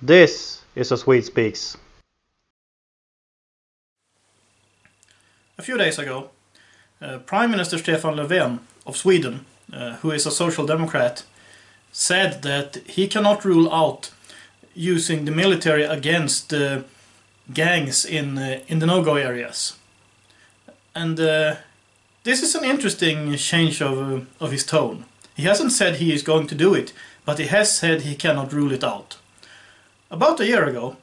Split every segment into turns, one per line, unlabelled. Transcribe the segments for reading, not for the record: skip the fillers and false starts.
This is a Swede Speaks.
A few days ago, Prime Minister Stefan Löfven of Sweden, who is a social democrat, said that he cannot rule out using the military against gangs in the no-go areas. And this is an interesting change of his tone. He hasn't said he is going to do it, but he has said he cannot rule it out. About a year ago,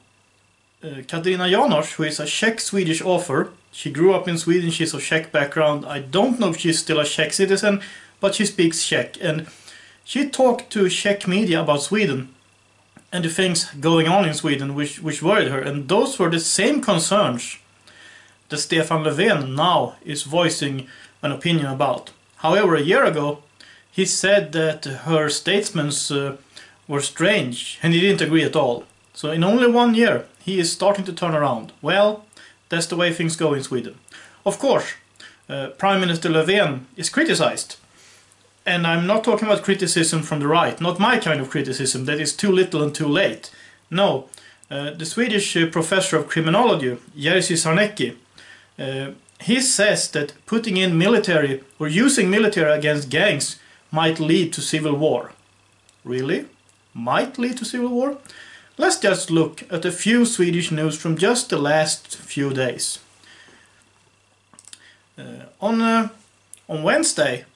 Katarina Janouch, who is a Czech-Swedish author, she grew up in Sweden, she's of Czech background. I don't know if she's still a Czech citizen, but she speaks Czech. And she talked to Czech media about Sweden and the things going on in Sweden which worried her. And those were the same concerns that Stefan Löfven now is voicing an opinion about. However, a year ago, he said that her statements were strange and he didn't agree at all. So in only 1 year, he is starting to turn around. Well, that's the way things go in Sweden. Of course, Prime Minister Löfven is criticized. And I'm not talking about criticism from the right, not my kind of criticism that is too little and too late. No, the Swedish professor of criminology, Jerzy Sarnecki, he says that putting in military or using military against gangs might lead to civil war. Really? Might lead to civil war? Let's just look at a few Swedish news from just the last few days. On Wednesday,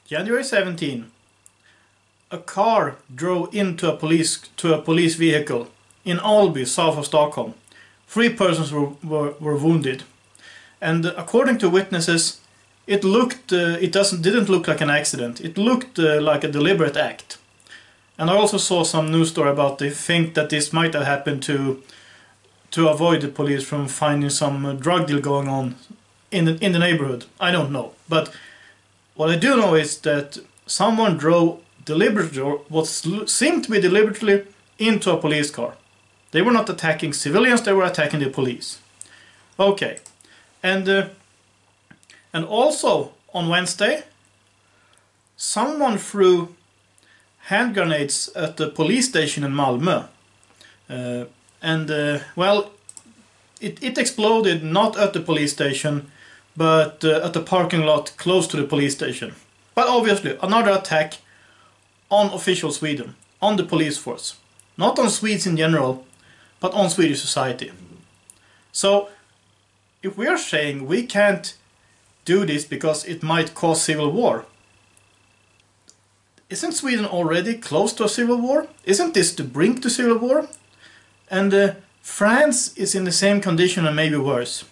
January 17, a car drove into a police vehicle in Alby, south of Stockholm. 3 persons were wounded, and according to witnesses, it didn't look like an accident. It looked like a deliberate act. And I also saw some news story about they think that this might have happened to avoid the police from finding some drug deal going on in the neighborhood. I don't know, but what I do know is that someone drove deliberately, or what seemed to be deliberately, into a police car. They were not attacking civilians, they were attacking the police. Okay, and also on Wednesday, someone threw hand grenades at the police station in Malmö. Well, it exploded not at the police station, but at the parking lot close to the police station. But obviously, another attack on official Sweden, on the police force. Not on Swedes in general, but on Swedish society. So, if we are saying we can't do this because it might cause civil war, isn't Sweden already close to a civil war? Isn't this the brink to civil war? And France is in the same condition and maybe worse.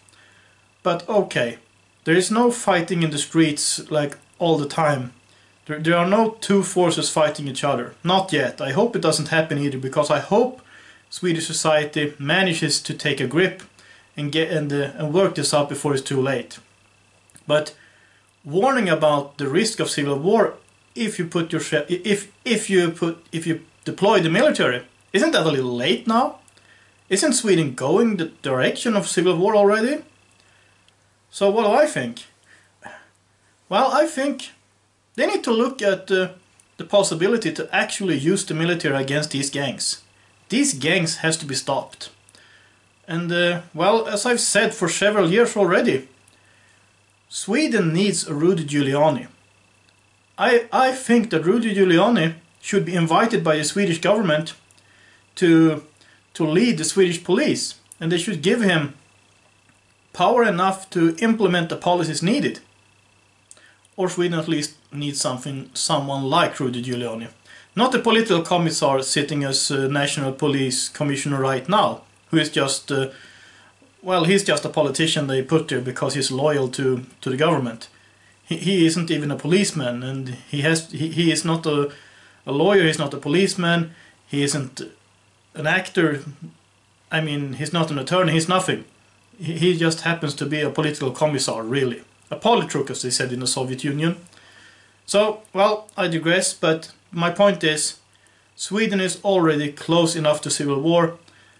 But okay, there is no fighting in the streets like all the time. There are no two forces fighting each other. Not yet. I hope it doesn't happen either, because I hope Swedish society manages to take a grip and work this out before it's too late. But warning about the risk of civil war if you deploy the military, isn't that a little late now? Isn't Sweden going the direction of civil war already? So what do I think? Well, I think they need to look at the possibility to actually use the military against these gangs. These gangs has to be stopped. And well, as I've said for several years already, Sweden needs a Rudy Giuliani. I think that Rudy Giuliani should be invited by the Swedish government to lead the Swedish police, and they should give him power enough to implement the policies needed. Or Sweden at least needs someone like Rudy Giuliani. Not a political commissar sitting as National Police Commissioner right now, who is just, well, he's just a politician they put there because he's loyal to the government. He isn't even a policeman, and he is not a lawyer, he's not a policeman, he isn't an actor, I mean, he's not an attorney, he's nothing. He just happens to be a political commissar, really. A politruk, as they said in the Soviet Union. So, well, I digress, but my point is, Sweden is already close enough to civil war,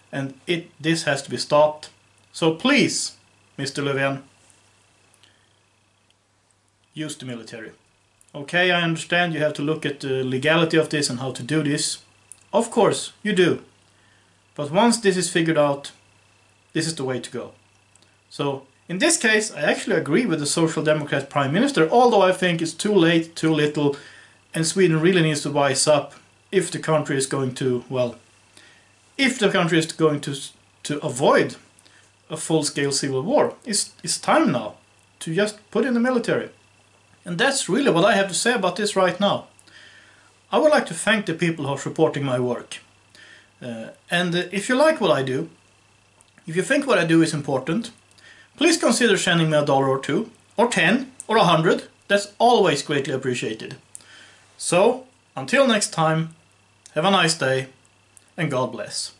and this has to be stopped. So please, Mr. Löfven, use the military. Okay, I understand you have to look at the legality of this and how to do this. Of course, you do. But once this is figured out, this is the way to go. So in this case, I actually agree with the Social Democrat Prime Minister, although I think it's too late, too little, and Sweden really needs to wise up if the country is going to, well, if the country is going to avoid a full-scale civil war. It's time now to just put in the military. And that's really what I have to say about this right now. I would like to thank the people who are supporting my work. And if you like what I do, if you think what I do is important, please consider sending me $1 or $2, or 10, or 100. That's always greatly appreciated. So, until next time, have a nice day, and God bless.